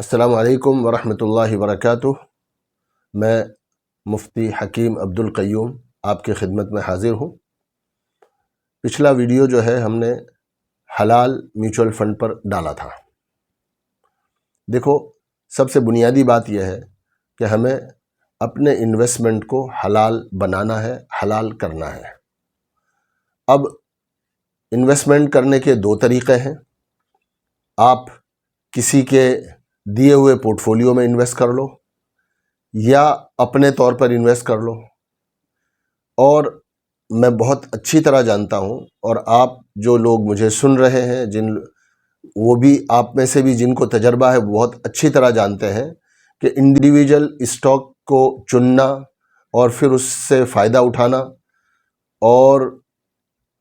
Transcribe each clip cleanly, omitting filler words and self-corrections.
अस्सलामु अलैकुम वरहमतुल्लाहि वबरकातुह। मैं मुफ्ती हकीम अब्दुल क़य्यूम आपकी खिदमत में हाज़िर हूँ। पिछला वीडियो जो है हमने हलाल म्यूचुअल फ़ंड पर डाला था। देखो, सबसे बुनियादी बात यह है कि हमें अपने इन्वेस्टमेंट को हलाल बनाना है, हलाल करना है। अब इन्वेस्टमेंट करने के दो तरीक़े हैं। आप किसी के दिए हुए पोर्टफोलियो में इन्वेस्ट कर लो या अपने तौर पर इन्वेस्ट कर लो। और मैं बहुत अच्छी तरह जानता हूँ, और आप जो लोग मुझे सुन रहे हैं, वो भी आप में से भी जिनको तजर्बा है, बहुत अच्छी तरह जानते हैं कि इंडिविजुअल स्टॉक को चुनना और फिर उससे फ़ायदा उठाना और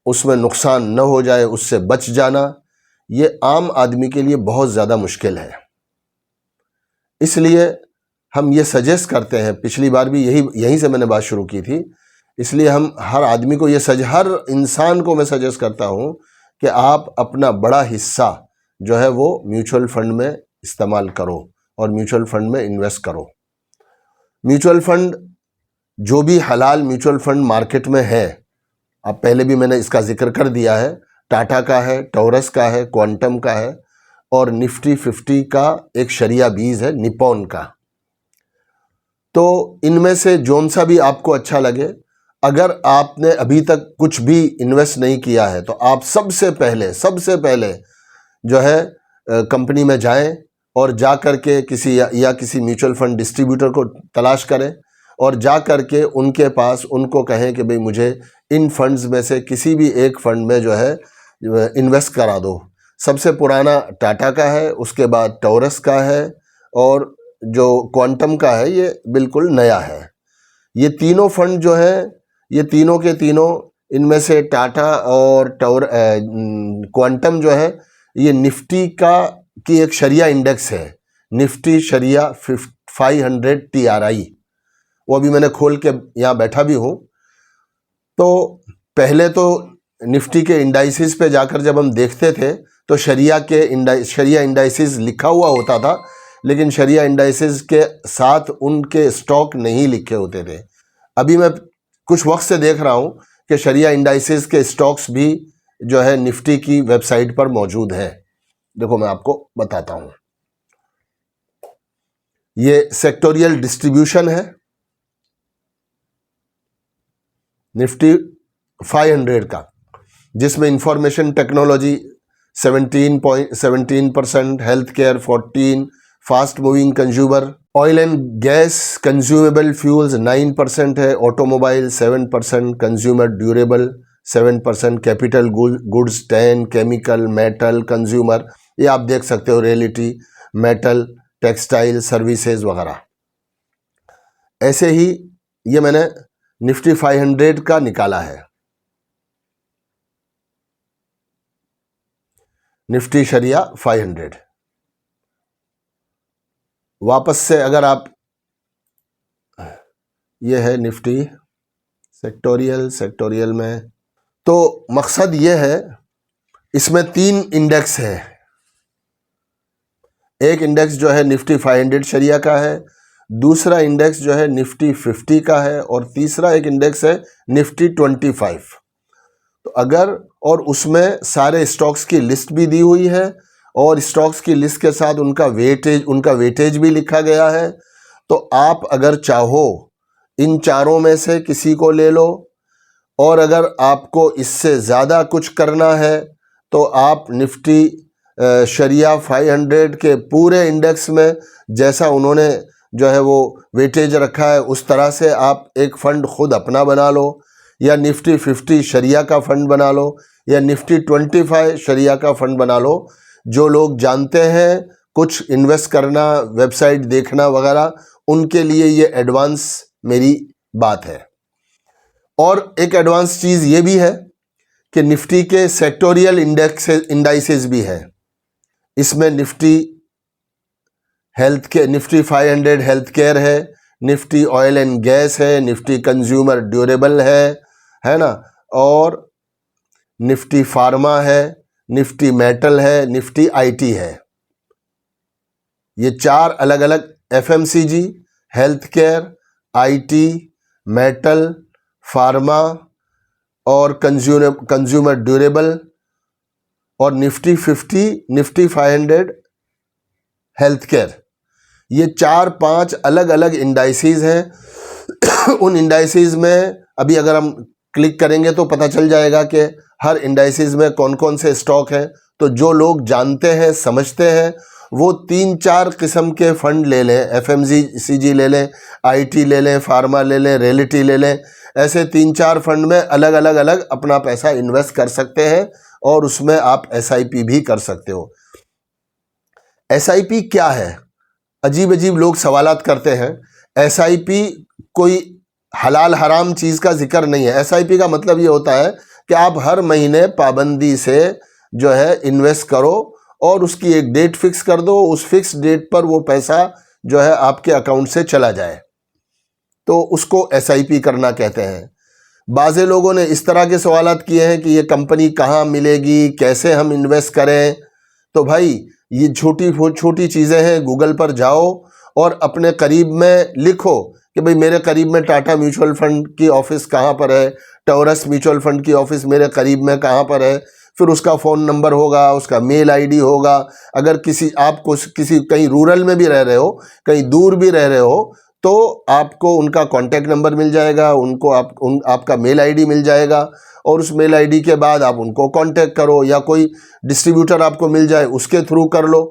उसमें नुकसान न हो जाए उससे बच जाना, ये आम आदमी के लिए बहुत ज़्यादा मुश्किल है। इसलिए हम ये सजेस्ट करते हैं, पिछली बार भी यहीं से मैंने बात शुरू की थी, इसलिए हम हर आदमी को हर इंसान को मैं सजेस्ट करता हूँ कि आप अपना बड़ा हिस्सा जो है वो म्यूचुअल फ़ंड में इस्तेमाल करो और म्यूचुअल फ़ंड में इन्वेस्ट करो। म्यूचुअल फ़ंड, जो भी हलाल म्यूचुअल फ़ंड मार्केट में है, अब पहले भी मैंने इसका जिक्र कर दिया है, टाटा का है, टोरस का है, क्वांटम का है और निफ्टी 50 का एक शरिया बीज है, निपॉन का। तो इनमें से जौन सा भी आपको अच्छा लगे, अगर आपने अभी तक कुछ भी इन्वेस्ट नहीं किया है तो आप सबसे पहले जो है कंपनी में जाएं और जा कर के किसी म्यूचुअल फंड डिस्ट्रीब्यूटर को तलाश करें और जा कर के उनके पास उनको कहें कि भाई मुझे इन फंड्स में से किसी भी एक फंड में जो है इन्वेस्ट करा दो। सबसे पुराना टाटा का है, उसके बाद टोरस का है और जो क्वांटम का है ये बिल्कुल नया है। ये तीनों फंड जो है, ये तीनों के तीनों, इनमें से टाटा और क्वांटम जो है ये निफ्टी की एक शरिया इंडेक्स है, निफ्टी शरिया 500 TRI। वो अभी मैंने खोल के यहाँ बैठा भी हूँ। तो पहले तो निफ्टी के इंडाइसिस पे जाकर जब हम देखते थे तो शरिया इंडाइसिस लिखा हुआ होता था, लेकिन शरिया इंडाइसिस के साथ उनके स्टॉक नहीं लिखे होते थे। अभी मैं कुछ वक्त से देख रहा हूँ कि शरिया इंडाइसिस के स्टॉक्स भी जो है निफ्टी की वेबसाइट पर मौजूद हैं। देखो मैं आपको बताता हूँ, ये सेक्टोरियल डिस्ट्रीब्यूशन है निफ्टी 500 का, जिसमें information technology 17%, health care 14%, fast moving consumer, oil and gas consumable fuels 9% है, automobile 7%, consumer durable 7%, capital goods 10%, chemical, metal, consumer, ये आप देख सकते हो, रियलिटी, मेटल, टेक्सटाइल, सर्विसेज वगैरह। ऐसे ही ये मैंने निफ्टी 500 का निकाला है, निफ्टी शरिया 500। वापस से अगर आप, ये है निफ्टी सेक्टोरियल में, तो मकसद ये है, इसमें 3 इंडेक्स है। एक इंडेक्स जो है निफ्टी 500 शरिया का है, दूसरा इंडेक्स जो है निफ्टी 50 का है और तीसरा एक इंडेक्स है निफ्टी 25। तो अगर, और उसमें सारे स्टॉक्स की लिस्ट भी दी हुई है और स्टॉक्स की लिस्ट के साथ उनका वेटेज भी लिखा गया है। तो आप अगर चाहो इन चारों में से किसी को ले लो, और अगर आपको इससे ज़्यादा कुछ करना है तो आप निफ्टी शरिया 500 के पूरे इंडेक्स में जैसा उन्होंने जो है वो वेटेज रखा है उस तरह से आप एक फ़ंड खुद अपना बना लो, या निफ्टी 50 शरिया का फ़ंड बना लो, या निफ्टी 25 शरिया का फ़ंड बना लो। जो लोग जानते हैं कुछ इन्वेस्ट करना, वेबसाइट देखना वगैरह, उनके लिए ये एडवांस मेरी बात है। और एक एडवांस चीज़ ये भी है कि निफ्टी के सेक्टोरियल इंडाइसेस भी है। इसमें निफ्टी 500 हेल्थ केयर है, निफ्टी ऑयल एंड गैस है, निफ्टी कंज्यूमर ड्यूरेबल है ना, और निफ्टी फार्मा है, निफ्टी मेटल है, निफ्टी IT है। ये 4 अलग अलग FMCG, health care, IT, metal, pharma और कंज्यूमर ड्यूरेबल और निफ्टी 50, निफ्टी 500 हेल्थ केयर, ये 4-5 अलग अलग इंडाइसेस हैं। उन इंडाइसेस में अभी अगर हम क्लिक करेंगे तो पता चल जाएगा कि हर इंडाइसेस में कौन कौन से स्टॉक हैं। तो जो लोग जानते हैं, समझते हैं, वो 3-4 किस्म के फंड ले लें, FMCG ले लें, IT ले लें, फार्मा ले लें, रियलिटी ले लें। ऐसे 3-4 फंड में अलग अलग अपना पैसा इन्वेस्ट कर सकते हैं और उसमें आप SIP भी कर सकते हो। SIP क्या है? अजीब अजीब लोग सवालात करते हैं। SIP कोई हलाल हराम चीज़ का जिक्र नहीं है। SIP का मतलब ये होता है कि आप हर महीने पाबंदी से जो है इन्वेस्ट करो और उसकी एक डेट फिक्स कर दो, उस फिक्स डेट पर वो पैसा जो है आपके अकाउंट से चला जाए, तो उसको SIP करना कहते हैं। बाज़े लोगों ने इस तरह के सवालात किए हैं कि ये कंपनी कहाँ मिलेगी, कैसे हम इन्वेस्ट करें। तो भाई ये छोटी चीज़ें हैं। गूगल पर जाओ और अपने करीब में लिखो कि भाई मेरे करीब में टाटा म्यूचुअल फंड की ऑफिस कहाँ पर है, टोरस म्यूचुअल फंड की ऑफिस मेरे करीब में कहाँ पर है। फिर उसका फ़ोन नंबर होगा, उसका मेल ID होगा। अगर किसी कहीं रूरल में भी रह रहे हो, कहीं दूर भी रह रहे हो, तो आपको उनका कॉन्टैक्ट नंबर मिल जाएगा, उनको आपका मेल ID मिल जाएगा और उस मेल ID के बाद आप उनको कांटेक्ट करो या कोई डिस्ट्रीब्यूटर आपको मिल जाए उसके थ्रू कर लो।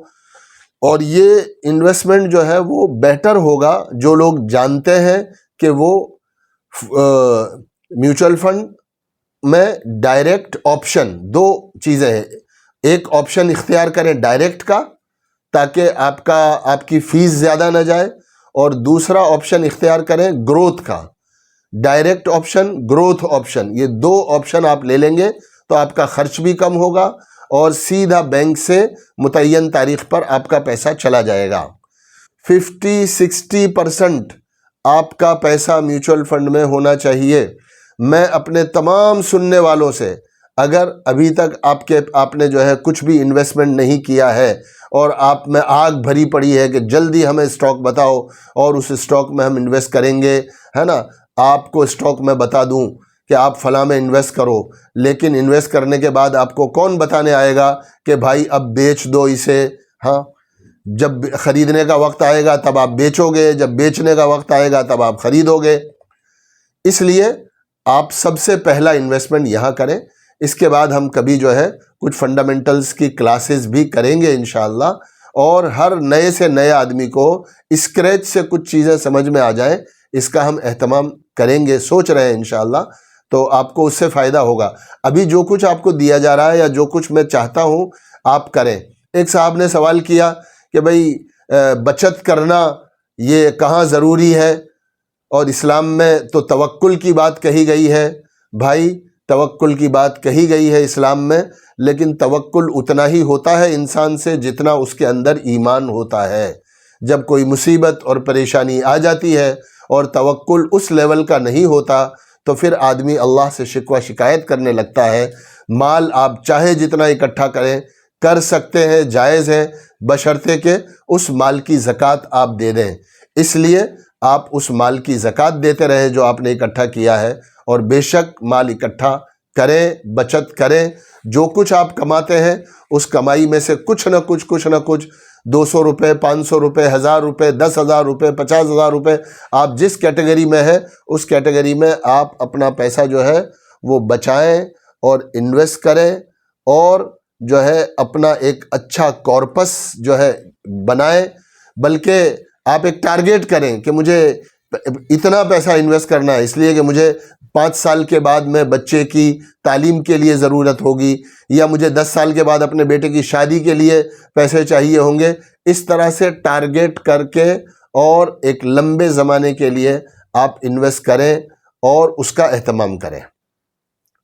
और ये इन्वेस्टमेंट जो है वो बेटर होगा जो लोग जानते हैं कि वो म्यूचुअल फंड में डायरेक्ट ऑप्शन, 2 चीज़ें हैं। एक ऑप्शन इख्तियार करें डायरेक्ट का, ताकि आपकी फ़ीस ज़्यादा ना जाए, और दूसरा ऑप्शन इख्तियार करें ग्रोथ का। डायरेक्ट ऑप्शन, ग्रोथ ऑप्शन, ये 2 ऑप्शन आप ले लेंगे तो आपका खर्च भी कम होगा और सीधा बैंक से मुतय्यन तारीख पर आपका पैसा चला जाएगा। 50-60% आपका पैसा म्यूचुअल फंड में होना चाहिए। मैं अपने तमाम सुनने वालों से, अगर अभी तक आपने जो है कुछ भी इन्वेस्टमेंट नहीं किया है और आप में आग भरी पड़ी है कि जल्दी हमें स्टॉक बताओ और उस स्टॉक में हम इन्वेस्ट करेंगे, है ना, आपको स्टॉक में बता दूं कि आप फलां में इन्वेस्ट करो, लेकिन इन्वेस्ट करने के बाद आपको कौन बताने आएगा कि भाई अब बेच दो इसे। हाँ, जब ख़रीदने का वक्त आएगा तब आप बेचोगे, जब बेचने का वक्त आएगा तब आप ख़रीदोगे। इसलिए आप सबसे पहला इन्वेस्टमेंट यहाँ करें। इसके बाद हम कभी जो है कुछ फंडामेंटल्स की क्लासेस भी करेंगे इंशाअल्लाह, और हर नए से नए आदमी को स्क्रैच से कुछ चीज़ें समझ में आ जाए, इसका हम एहतमाम करेंगे, सोच रहे हैं इंशाअल्लाह। तो आपको उससे फ़ायदा होगा। अभी जो कुछ आपको दिया जा रहा है या जो कुछ मैं चाहता हूँ आप करें। एक साहब ने सवाल किया कि भाई बचत करना ये कहाँ ज़रूरी है, और इस्लाम में तो तवक्कुल की बात कही गई है। भाई तवक्कुल की बात कही गई है इस्लाम में, लेकिन तवक्कुल उतना ही होता है इंसान से जितना उसके अंदर ईमान होता है। जब कोई मुसीबत और परेशानी आ जाती है और तवक्कुल उस लेवल का नहीं होता तो फिर आदमी अल्लाह से शिकवा शिकायत करने लगता है। माल आप चाहे जितना इकट्ठा करें, कर सकते हैं, जायज़ है, बशर्ते के उस माल की ज़कात आप दे दें। इसलिए आप उस माल की ज़कात देते रहे जो आपने इकट्ठा किया है, और बेशक माल इकट्ठा करें, बचत करें। जो कुछ आप कमाते हैं उस कमाई में से कुछ न कुछ 200 रुपये, 500 रुपये, 1000 रुपये, 10,000 रुपये, 50,000 रुपये, आप जिस कैटेगरी में है उस कैटेगरी में आप अपना पैसा जो है वो बचाएं और इन्वेस्ट करें, और जो है अपना एक अच्छा कॉर्पस जो है बनाएं। बल्कि आप एक टारगेट करें कि मुझे इतना पैसा इन्वेस्ट करना है, इसलिए कि मुझे 5 साल के बाद में बच्चे की तालीम के लिए ज़रूरत होगी, या मुझे 10 साल के बाद अपने बेटे की शादी के लिए पैसे चाहिए होंगे। इस तरह से टारगेट करके और एक लंबे ज़माने के लिए आप इन्वेस्ट करें और उसका एहतमाम करें।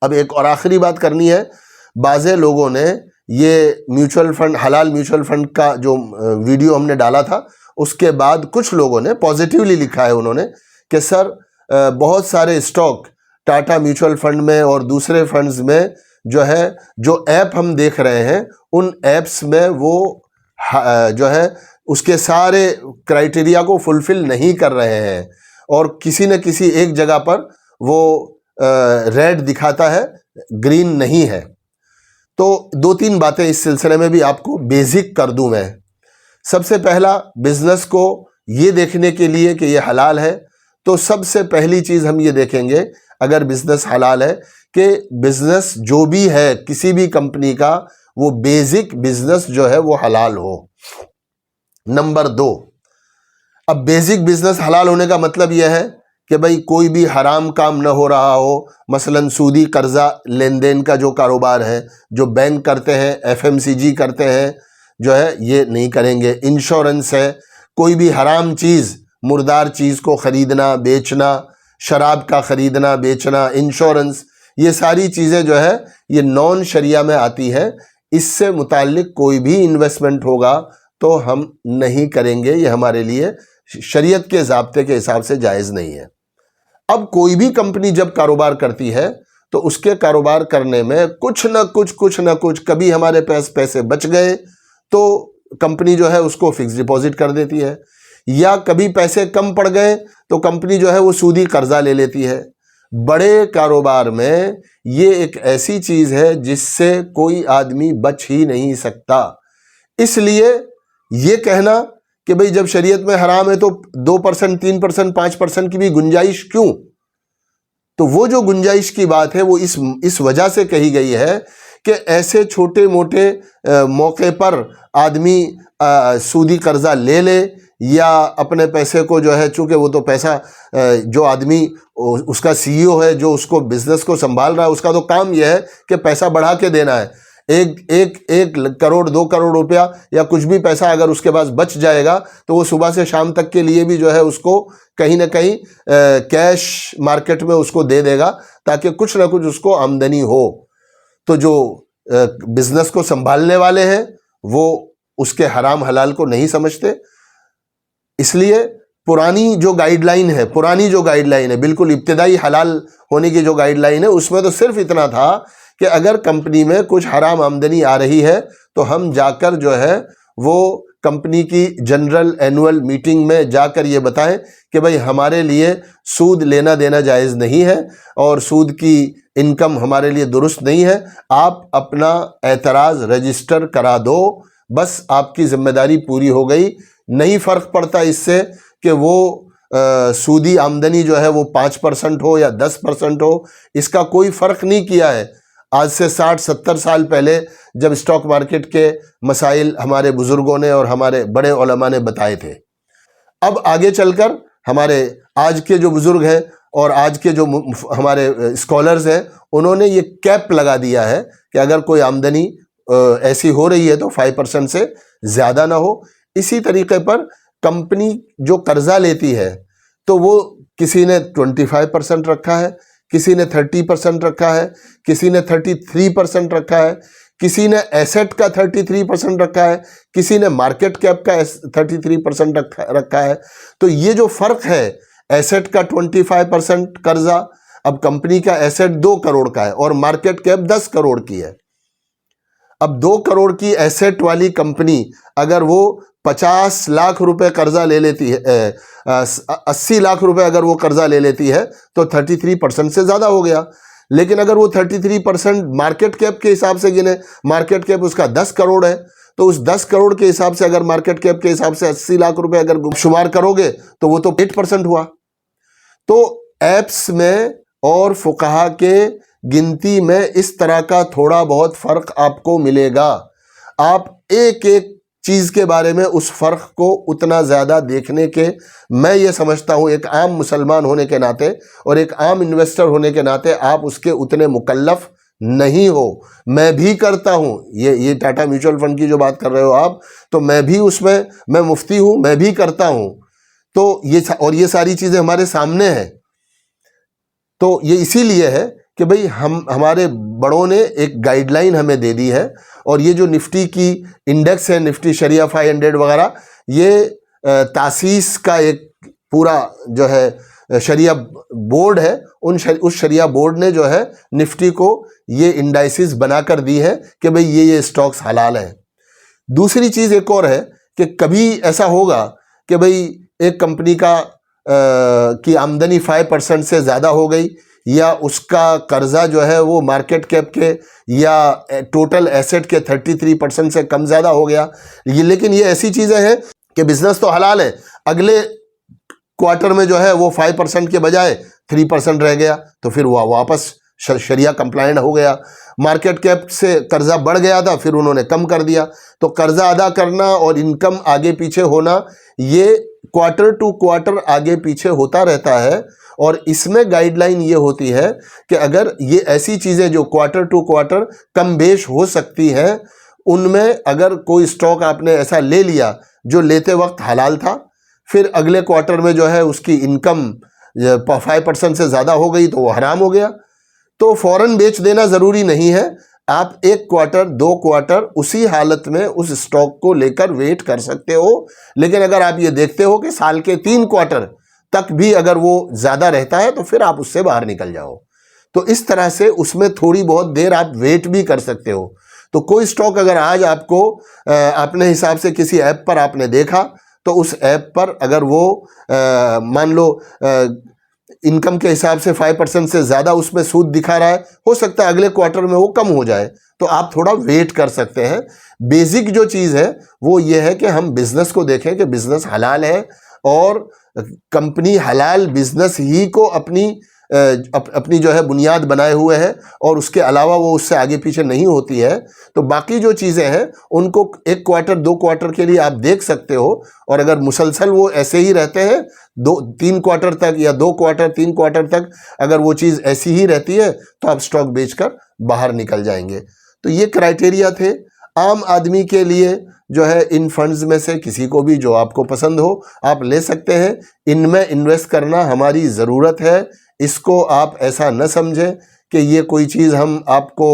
अब एक और आखिरी बात करनी है। बाज़े लोगों ने ये म्यूचुअल फंड, हलाल म्यूचुअल फंड का जो वीडियो हमने डाला था, उसके बाद कुछ लोगों ने पॉजिटिवली लिखा है उन्होंने कि सर बहुत सारे स्टॉक टाटा म्यूचुअल फंड में और दूसरे फंड्स में जो है, जो ऐप हम देख रहे हैं उन ऐप्स में वो जो है उसके सारे क्राइटेरिया को फुलफिल नहीं कर रहे हैं और किसी न किसी एक जगह पर वो रेड दिखाता है, ग्रीन नहीं है। तो 2-3 बातें इस सिलसिले में भी आपको बेसिक कर दूं मैं। सबसे पहला, बिजनेस को ये देखने के लिए कि ये हलाल है, तो सबसे पहली चीज़ हम ये देखेंगे अगर बिजनेस हलाल है कि बिजनेस जो भी है किसी भी कंपनी का, वो बेसिक बिजनेस जो है वो हलाल हो। नंबर 2, अब बेसिक बिजनेस हलाल होने का मतलब यह है कि भाई कोई भी हराम काम न हो रहा हो। मसलन सूदी कर्जा लेन देन का जो कारोबार है, जो बैंक करते हैं, एफएमसीजी करते हैं, जो है ये नहीं करेंगे। इंश्योरेंस है, कोई भी हराम चीज़, मुर्दार चीज़ को ख़रीदना बेचना, शराब का ख़रीदना बेचना, इंश्योरेंस, ये सारी चीज़ें जो है ये नॉन शरिया में आती हैं। इससे मुताल्लिक कोई भी इन्वेस्टमेंट होगा तो हम नहीं करेंगे, ये हमारे लिए शरीयत के ज़ाब्ते के हिसाब से जायज़ नहीं है। अब कोई भी कंपनी जब कारोबार करती है तो उसके कारोबार करने में कुछ न कुछ कभी हमारे पास पैसे बच गए तो कंपनी जो है उसको फिक्स डिपॉजिट कर देती है, या कभी पैसे कम पड़ गए तो कंपनी जो है वो सूदी कर्जा ले लेती है। बड़े कारोबार में ये एक ऐसी चीज़ है जिससे कोई आदमी बच ही नहीं सकता। इसलिए ये कहना कि भाई जब शरीयत में हराम है तो 2%, 3%, 5% की भी गुंजाइश क्यों, तो वो जो गुंजाइश की बात है वो इस वजह से कही गई है कि ऐसे छोटे मोटे मौके पर आदमी सूदी कर्जा ले ले या अपने पैसे को जो है, चूँकि वो तो पैसा जो आदमी उसका सीईओ है, जो उसको बिजनेस को संभाल रहा है, उसका तो काम यह है कि पैसा बढ़ा के देना है। एक करोड़ 2 करोड़ रुपया या कुछ भी पैसा अगर उसके पास बच जाएगा तो वो सुबह से शाम तक के लिए भी जो है उसको कहीं ना कहीं कैश मार्केट में उसको दे देगा ताकि कुछ ना कुछ उसको आमदनी हो। तो जो बिजनेस को संभालने वाले हैं वो उसके हराम हलाल को नहीं समझते। इसलिए पुरानी जो गाइडलाइन है, बिल्कुल इब्तिदाई हलाल होने की जो गाइडलाइन है, उसमें तो सिर्फ इतना था कि अगर कंपनी में कुछ हराम आमदनी आ रही है तो हम जाकर जो है वो कंपनी की जनरल एनुअल मीटिंग में जाकर ये बताएं कि भाई हमारे लिए सूद लेना देना जायज़ नहीं है और सूद की इनकम हमारे लिए दुरुस्त नहीं है, आप अपना एतराज़ रजिस्टर करा दो, बस आपकी जिम्मेदारी पूरी हो गई। नहीं फ़र्क पड़ता इससे कि वो सूदी आमदनी जो है वो 5% हो या 10% हो, इसका कोई फ़र्क नहीं किया है। आज से 60-70 साल पहले जब स्टॉक मार्केट के मसाइल हमारे बुज़ुर्गों ने और हमारे बड़े उलमा ने बताए थे। अब आगे चलकर हमारे आज के जो बुज़ुर्ग हैं और आज के जो हमारे स्कॉलर्स हैं, उन्होंने ये कैप लगा दिया है कि अगर कोई आमदनी ऐसी हो रही है तो 5% से ज़्यादा ना हो। इसी तरीके पर कंपनी जो कर्जा लेती है तो वो किसी ने 25% रखा है, किसी ने 30% रखा है, किसी ने 33% रखा है, किसी ने एसेट का 33% रखा है, किसी ने मार्केट कैप का 33% रखा है। तो ये जो फ़र्क है, एसेट का 25% कर्जा, अब कंपनी का एसेट 2 करोड़ का है और मार्केट कैप 10 करोड़ की है। अब 2 करोड़ की एसेट वाली कंपनी अगर वो 50 लाख रुपए कर्जा ले लेती है, 80 लाख रुपए अगर वो कर्जा ले लेती है तो 33% से ज़्यादा हो गया। लेकिन अगर वो 33% मार्केट कैप के हिसाब से गिने, मार्केट कैप उसका 10 करोड़ है, तो उस 10 करोड़ के हिसाब से अगर मार्केट कैप के हिसाब से 80 लाख रुपए अगर शुमार करोगे तो वो तो 8% हुआ। तो एप्स में और फुकहा के गिनती में इस तरह का थोड़ा बहुत फ़र्क आपको मिलेगा। आप एक एक चीज़ के बारे में उस फ़र्क को उतना ज़्यादा देखने के, मैं ये समझता हूँ एक आम मुसलमान होने के नाते और एक आम इन्वेस्टर होने के नाते आप उसके उतने मुकल्लफ नहीं हो। मैं भी करता हूँ, ये टाटा म्यूचुअल फंड की जो बात कर रहे हो आप, तो मैं भी उसमें, मैं मुफ्ती हूँ, मैं भी करता हूँ। तो ये सारी चीज़ें हमारे सामने हैं। तो ये इसीलिए है कि भाई हमारे बड़ों ने एक गाइडलाइन हमें दे दी है और ये जो निफ्टी की इंडेक्स है, निफ्टी शरिया 500 वगैरह, ये तासीस का एक पूरा जो है शरिया बोर्ड है, उस शरिया बोर्ड ने जो है निफ्टी को ये इंडाइसिस बनाकर दी है कि भाई ये स्टॉक्स हलाल हैं। दूसरी चीज़ एक और है कि कभी ऐसा होगा कि भाई एक कंपनी की आमदनी 5% से ज़्यादा हो गई, या उसका कर्जा जो है वो मार्केट कैप के या टोटल एसेट के 33% से कम ज़्यादा हो गया। लेकिन ये ऐसी चीज़ें हैं कि बिजनेस तो हलाल है, अगले क्वार्टर में जो है वो 5% के बजाय 3% रह गया, तो फिर वो वापस शरिया कंप्लायंट हो गया। मार्केट कैप से कर्जा बढ़ गया था, फिर उन्होंने कम कर दिया। तो कर्जा अदा करना और इनकम आगे पीछे होना, ये क्वार्टर टू क्वार्टर आगे पीछे होता रहता है। और इसमें गाइडलाइन ये होती है कि अगर ये ऐसी चीज़ें जो क्वार्टर टू क्वार्टर कम बेश हो सकती हैं, उनमें अगर कोई स्टॉक आपने ऐसा ले लिया जो लेते वक्त हलाल था, फिर अगले क्वार्टर में जो है उसकी इनकम 5% से ज़्यादा हो गई तो वो हराम हो गया, तो फ़ौरन बेच देना ज़रूरी नहीं है। आप 1 क्वार्टर 2 क्वार्टर उसी हालत में उस स्टॉक को लेकर वेट कर सकते हो। लेकिन अगर आप ये देखते हो कि साल के 3 क्वार्टर तक भी अगर वो ज़्यादा रहता है, तो फिर आप उससे बाहर निकल जाओ। तो इस तरह से उसमें थोड़ी बहुत देर आप वेट भी कर सकते हो। तो कोई स्टॉक अगर आज आपको अपने हिसाब से किसी ऐप पर आपने देखा, तो उस ऐप पर अगर वो मान लो इनकम के हिसाब से 5% से ज़्यादा उसमें सूद दिखा रहा है, हो सकता है अगले क्वार्टर में वो कम हो जाए, तो आप थोड़ा वेट कर सकते हैं। बेसिक जो चीज़ है वो ये है कि हम बिज़नेस को देखें कि बिज़नेस हलाल है, और कंपनी हलाल बिज़नेस ही को अपनी जो है बुनियाद बनाए हुए है, और उसके अलावा वो उससे आगे पीछे नहीं होती है। तो बाकी जो चीज़ें हैं उनको 1 क्वार्टर 2 क्वार्टर के लिए आप देख सकते हो, और अगर मुसलसल वो ऐसे ही रहते हैं 2-3 क्वार्टर तक, या 2 क्वार्टर 3 क्वार्टर तक अगर वो चीज़ ऐसी ही रहती है, तो आप स्टॉक बेचकर बाहर निकल जाएंगे। तो ये क्राइटेरिया थे आम आदमी के लिए। जो है इन फंड्स में से किसी को भी जो आपको पसंद हो आप ले सकते हैं। इनमें इन्वेस्ट करना हमारी ज़रूरत है। इसको आप ऐसा न समझें कि ये कोई चीज़ हम आपको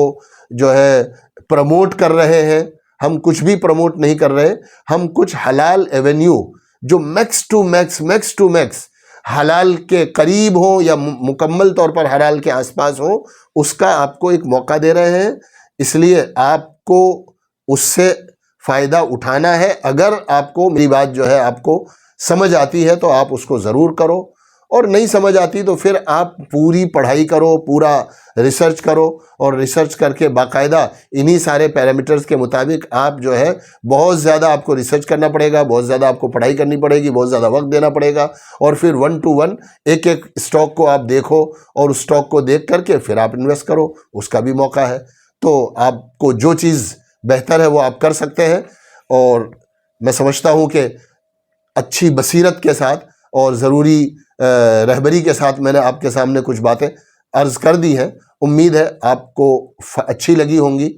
जो है प्रमोट कर रहे हैं। हम कुछ भी प्रमोट नहीं कर रहे। हम कुछ हलाल एवेन्यू जो मैक्स टू मैक्स हलाल के करीब हो या मुकम्मल तौर पर हलाल के आसपास हो, उसका आपको एक मौका दे रहे हैं। इसलिए आपको उससे फ़ायदा उठाना है। अगर आपको मेरी बात जो है आपको समझ आती है तो आप उसको ज़रूर करो, और नहीं समझ आती तो फिर आप पूरी पढ़ाई करो, पूरा रिसर्च करो, और रिसर्च करके बाकायदा इन्हीं सारे पैरामीटर्स के मुताबिक आप जो है बहुत ज़्यादा आपको रिसर्च करना पड़ेगा, बहुत ज़्यादा आपको पढ़ाई करनी पड़ेगी, बहुत ज़्यादा वक्त देना पड़ेगा, और फिर 1 to 1 एक स्टॉक को आप देखो, और उस स्टॉक को देख करके फिर आप इन्वेस्ट करो, उसका भी मौका है। तो आपको जो चीज़ बेहतर है वो आप कर सकते हैं। और मैं समझता हूँ कि अच्छी बसीरत के साथ और ज़रूरी रहबरी के साथ मैंने आपके सामने कुछ बातें अर्ज़ कर दी हैं। उम्मीद है आपको अच्छी लगी होंगी।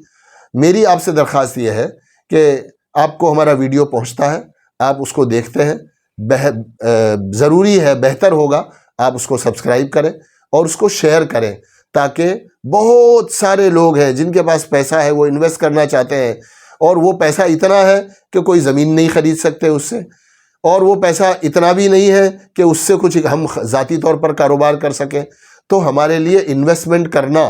मेरी आपसे दरख्वास्त ये है कि आपको हमारा वीडियो पहुंचता है, आप उसको देखते हैं, ज़रूरी है, बेहतर होगा आप उसको सब्सक्राइब करें और उसको शेयर करें, ताकि बहुत सारे लोग हैं जिनके पास पैसा है, वो इन्वेस्ट करना चाहते हैं, और वो पैसा इतना है कि कोई ज़मीन नहीं ख़रीद सकते उससे, और वो पैसा इतना भी नहीं है कि उससे कुछ हम ज़ाती तौर पर कारोबार कर सकें। तो हमारे लिए इन्वेस्टमेंट करना,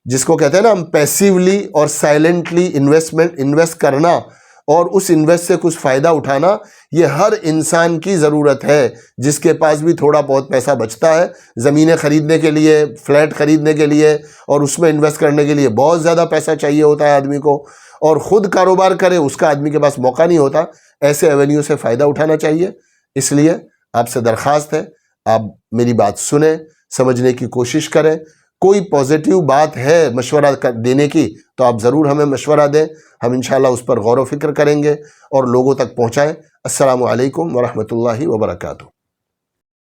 जिसको कहते हैं ना हम पैसिवली और साइलेंटली इन्वेस्ट करना, और उस इन्वेस्ट से कुछ फ़ायदा उठाना, ये हर इंसान की ज़रूरत है जिसके पास भी थोड़ा बहुत पैसा बचता है। ज़मीनें ख़रीदने के लिए, फ्लैट ख़रीदने के लिए और उसमें इन्वेस्ट करने के लिए बहुत ज़्यादा पैसा चाहिए होता है आदमी को, और ख़ुद कारोबार करे उसका आदमी के पास मौका नहीं होता। ऐसे एवेन्यू से फ़ायदा उठाना चाहिए। इसलिए आपसे दरख्वास्त है, आप मेरी बात सुने, समझने की कोशिश करें। कोई पॉजिटिव बात है मशवरा देने की तो आप ज़रूर हमें मशवरा दें, हम इंशाल्लाह उस पर गौर व फिक्र करेंगे और लोगों तक पहुँचाएँ। अस्सलामु अलैकुम व रहमतुल्लाहि व बरकातुहू।